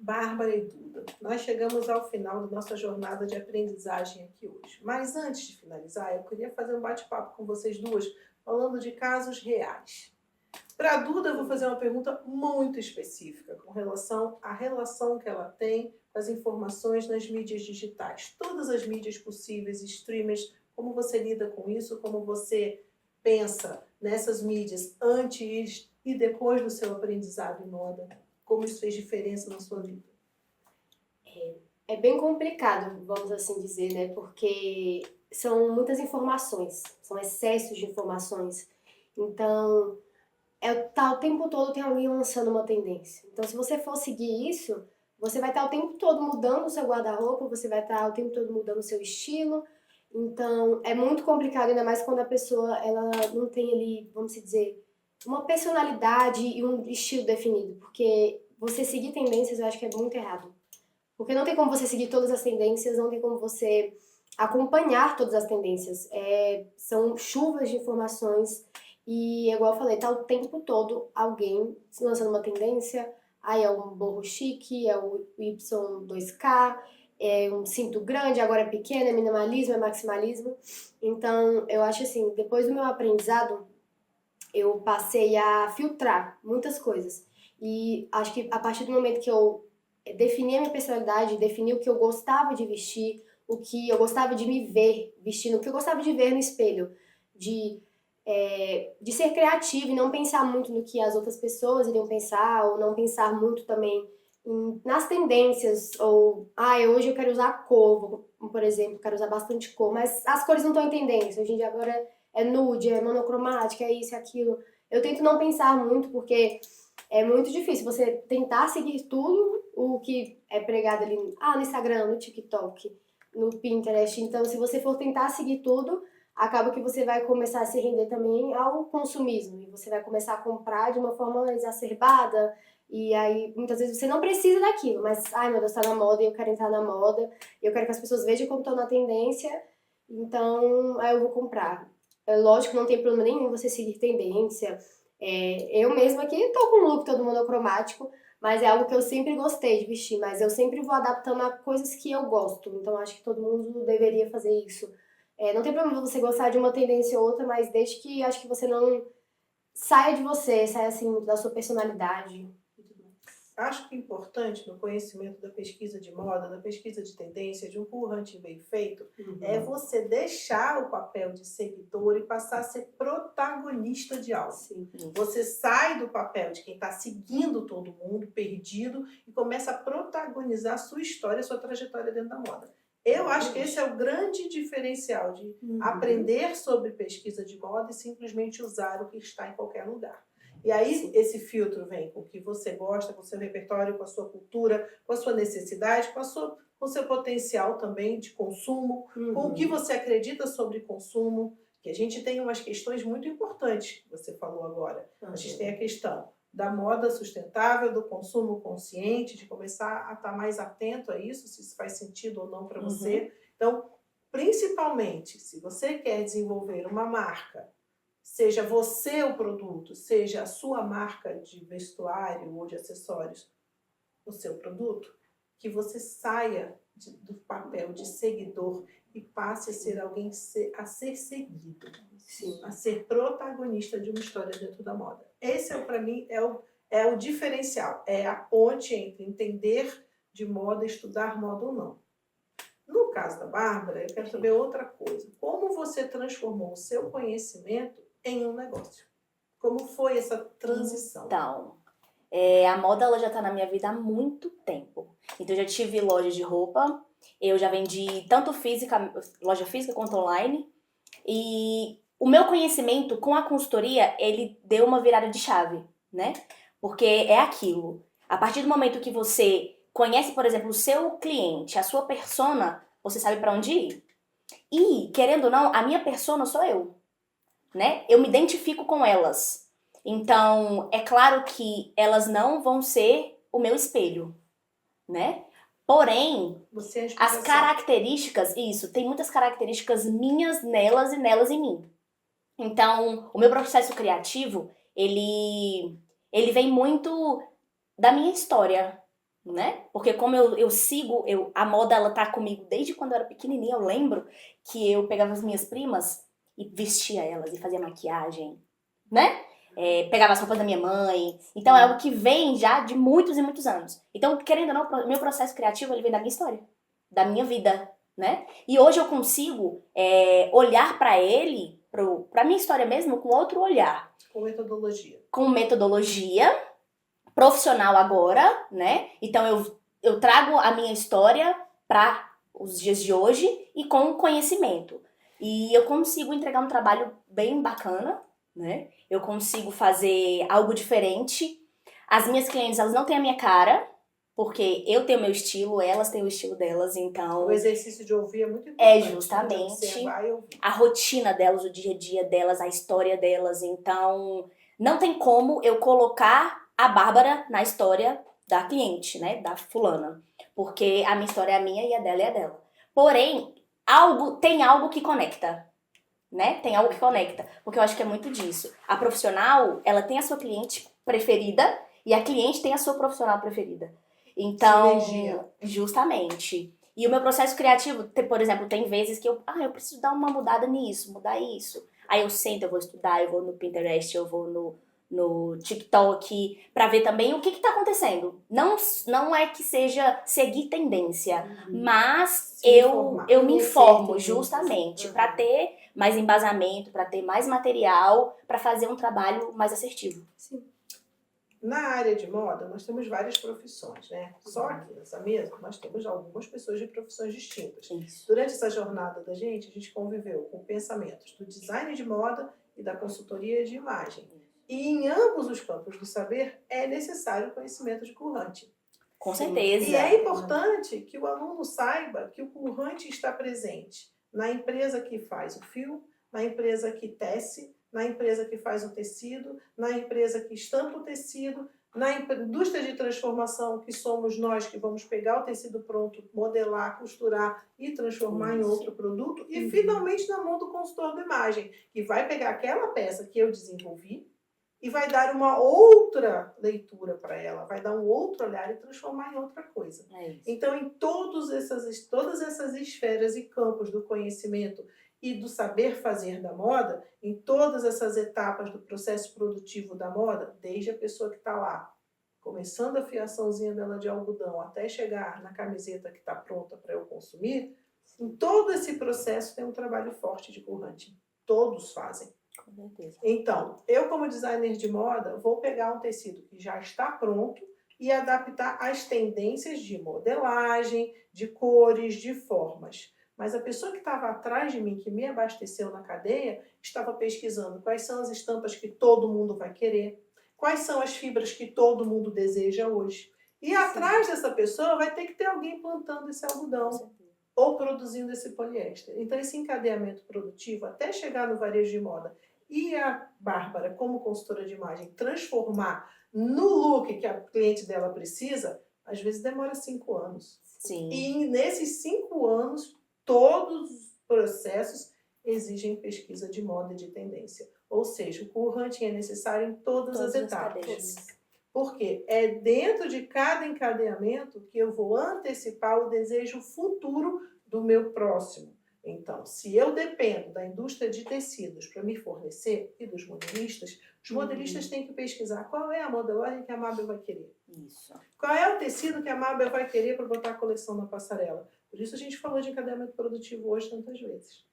Bárbara e Duda, nós chegamos ao final da nossa jornada de aprendizagem aqui hoje. Mas antes de finalizar, eu queria fazer um bate-papo com vocês duas, falando de casos reais. Para a Duda, eu vou fazer uma pergunta muito específica com relação à relação que ela tem com as informações nas mídias digitais. Todas as mídias possíveis, streamers, como você lida com isso, como você pensa nessas mídias antes e depois do seu aprendizado em moda? Como isso fez diferença na sua vida? É bem complicado, vamos assim dizer, né? Porque são muitas informações, são excessos de informações. Então, o tempo todo tem alguém lançando uma tendência. Então, se você for seguir isso, você vai estar o tempo todo mudando o seu guarda-roupa, você vai estar o tempo todo mudando o seu estilo. Então, é muito complicado, ainda mais quando a pessoa ela não tem ali, vamos dizer, uma personalidade e um estilo definido. Porque você seguir tendências eu acho que é muito errado. Porque não tem como você seguir todas as tendências, não tem como você acompanhar todas as tendências. São chuvas de informações e, igual eu falei, tá o tempo todo alguém lançando uma tendência. Aí é um borro chique, é o Y2K, é um cinto grande, agora é pequeno, é minimalismo, é maximalismo. Então, eu acho assim, depois do meu aprendizado, eu passei a filtrar muitas coisas. E acho que a partir do momento que eu defini a minha personalidade, defini o que eu gostava de vestir, o que eu gostava de me ver vestindo, o que eu gostava de ver no espelho, de ser criativa e não pensar muito no que as outras pessoas iriam pensar, ou não pensar muito também nas tendências, ou hoje eu quero usar cor, por exemplo, quero usar bastante cor, mas as cores não estão em tendência, hoje em dia agora é nude, é monocromática, é isso, é aquilo. Eu tento não pensar muito, porque é muito difícil você tentar seguir tudo o que é pregado ali no Instagram, no TikTok, no Pinterest. Então, se você for tentar seguir tudo, acaba que você vai começar a se render também ao consumismo. E você vai começar a comprar de uma forma exacerbada. E aí, muitas vezes, você não precisa daquilo. Mas, meu Deus, tá na moda e eu quero entrar na moda. E eu quero que as pessoas vejam como estão na tendência. Então, aí eu vou comprar. É lógico que não tem problema nenhum você seguir tendência. Eu mesma aqui tô com um look todo monocromático, mas é algo que eu sempre gostei de vestir, mas eu sempre vou adaptando a coisas que eu gosto, então acho que todo mundo deveria fazer isso. Não tem problema você gostar de uma tendência ou outra, mas desde que acho que você não saia de você, saia assim da sua personalidade. Acho que é importante no conhecimento da pesquisa de moda, da pesquisa de tendência, de um currante bem feito, é você deixar o papel de seguidor e passar a ser protagonista de algo. Sim. Você sai do papel de quem está seguindo todo mundo, perdido, e começa a protagonizar a sua história, a sua trajetória dentro da moda. Eu acho que esse é o grande diferencial de aprender sobre pesquisa de moda e simplesmente usar o que está em qualquer lugar. E aí esse filtro vem com o que você gosta, com o seu repertório, com a sua cultura, com a sua necessidade, com o seu potencial também de consumo, com o que você acredita sobre consumo, que a gente tem umas questões muito importantes que você falou agora. A gente tem a questão da moda sustentável, do consumo consciente, de começar a estar mais atento a isso, se isso faz sentido ou não para você. Então, principalmente, se você quer desenvolver uma marca, seja você o produto, seja a sua marca de vestuário ou de acessórios, o seu produto, que você saia do papel de seguidor e passe a ser alguém a ser seguido, a ser protagonista de uma história dentro da moda. Esse, para mim, é o diferencial, é a ponte entre entender de moda, estudar moda ou não. No caso da Bárbara, eu quero saber outra coisa. Como você transformou o seu conhecimento em um negócio? Como foi essa transição? Então, a moda ela já está na minha vida há muito tempo. Então, eu já tive loja de roupa, eu já vendi tanto loja física quanto online. E o meu conhecimento com a consultoria, ele deu uma virada de chave, né? Porque é aquilo. A partir do momento que você conhece, por exemplo, o seu cliente, a sua persona, você sabe para onde ir. E, querendo ou não, a minha persona sou eu, né? Eu me identifico com elas. Então, é claro que elas não vão ser o meu espelho, né? Porém, as características, tem muitas características minhas nelas e nelas em mim. Então, o meu processo criativo, ele vem muito da minha história, né? Porque como eu sigo, a moda ela tá comigo desde quando eu era pequenininha. Eu lembro que eu pegava as minhas primas e vestia elas e fazia maquiagem, né? Pegava as roupas da minha mãe. Então é algo que vem já de muitos e muitos anos. Então, querendo ou não, o meu processo criativo ele vem da minha história, da minha vida, né? E hoje eu consigo olhar pra ele, pra minha história mesmo, com outro olhar. Com metodologia. Com metodologia profissional agora, né? Então eu trago a minha história para os dias de hoje e com conhecimento. E eu consigo entregar um trabalho bem bacana, né? Eu consigo fazer algo diferente. As minhas clientes, elas não têm a minha cara, porque eu tenho meu estilo, elas têm o estilo delas, então... O exercício de ouvir é muito importante. Justamente Observar e ouvir. a rotina delas, o dia a dia delas, a história delas. Então, não tem como eu colocar a Bárbara na história da cliente, né? Da fulana. Porque a minha história é a minha e a dela é a dela. Porém, tem algo que conecta, né? Tem algo que conecta. Porque eu acho que é muito disso. A profissional, ela tem a sua cliente preferida e a cliente tem a sua profissional preferida. Então, Sinergia. justamente. E o meu processo criativo, por exemplo, tem vezes que eu preciso dar uma mudada nisso, mudar isso. Aí eu sento, eu vou estudar, eu vou no Pinterest, eu vou no TikTok, pra ver também o que tá acontecendo. Não é que seja seguir tendência, mas eu me informo justamente pra ter mais embasamento, pra ter mais material, pra fazer um trabalho mais assertivo. Sim. Na área de moda, nós temos várias profissões, né? Só aqui nessa mesa, nós temos algumas pessoas de profissões distintas. Isso. Durante essa jornada da gente, a gente conviveu com pensamentos do design de moda e da consultoria de imagem. E em ambos os campos do saber, é necessário o conhecimento de currante. Com certeza. E é importante que o aluno saiba que o currante está presente na empresa que faz o fio, na empresa que tece, na empresa que faz o tecido, na empresa que estampa o tecido, na indústria de transformação, que somos nós que vamos pegar o tecido pronto, modelar, costurar e transformar em outro produto, e finalmente na mão do consultor de imagem, que vai pegar aquela peça que eu desenvolvi e vai dar uma outra leitura para ela, vai dar um outro olhar e transformar em outra coisa. Então, em todas essas esferas e campos do conhecimento e do saber fazer da moda, em todas essas etapas do processo produtivo da moda, desde a pessoa que está lá, começando a fiaçãozinha dela de algodão, até chegar na camiseta que está pronta para eu consumir, em todo esse processo tem um trabalho forte de currante. Todos fazem. Com certeza. Então, eu como designer de moda, vou pegar um tecido que já está pronto e adaptar às tendências de modelagem, de cores, de formas. Mas a pessoa que estava atrás de mim, que me abasteceu na cadeia, estava pesquisando quais são as estampas que todo mundo vai querer, quais são as fibras que todo mundo deseja hoje. E atrás dessa pessoa vai ter que ter alguém plantando esse algodão ou produzindo esse poliéster. Então, esse encadeamento produtivo, até chegar no varejo de moda, e a Bárbara, como consultora de imagem, transformar no look que a cliente dela precisa, às vezes demora 5 anos. Sim. E nesses 5 anos, todos os processos exigem pesquisa de moda e de tendência. Ou seja, o currante é necessário em todas as etapas. Porque é dentro de cada encadeamento que eu vou antecipar o desejo futuro do meu próximo. Então, se eu dependo da indústria de tecidos para me fornecer e dos modelistas, os modelistas têm que pesquisar qual é a modelagem que a Mabel vai querer. Isso. Qual é o tecido que a Mabel vai querer para botar a coleção na passarela. Por isso a gente falou de encadeamento produtivo hoje tantas vezes.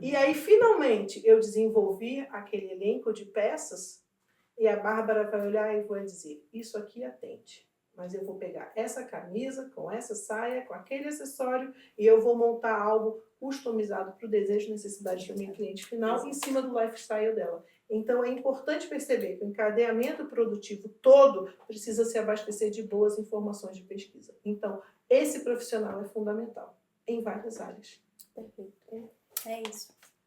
E aí, finalmente, eu desenvolvi aquele elenco de peças e a Bárbara vai olhar e vai dizer, isso aqui atende. Mas eu vou pegar essa camisa, com essa saia, com aquele acessório e eu vou montar algo customizado para o desejo e necessidade da minha cliente final em cima do lifestyle dela. Então, é importante perceber que o encadeamento produtivo todo precisa se abastecer de boas informações de pesquisa. Então, esse profissional é fundamental em várias áreas. Perfeito. É isso.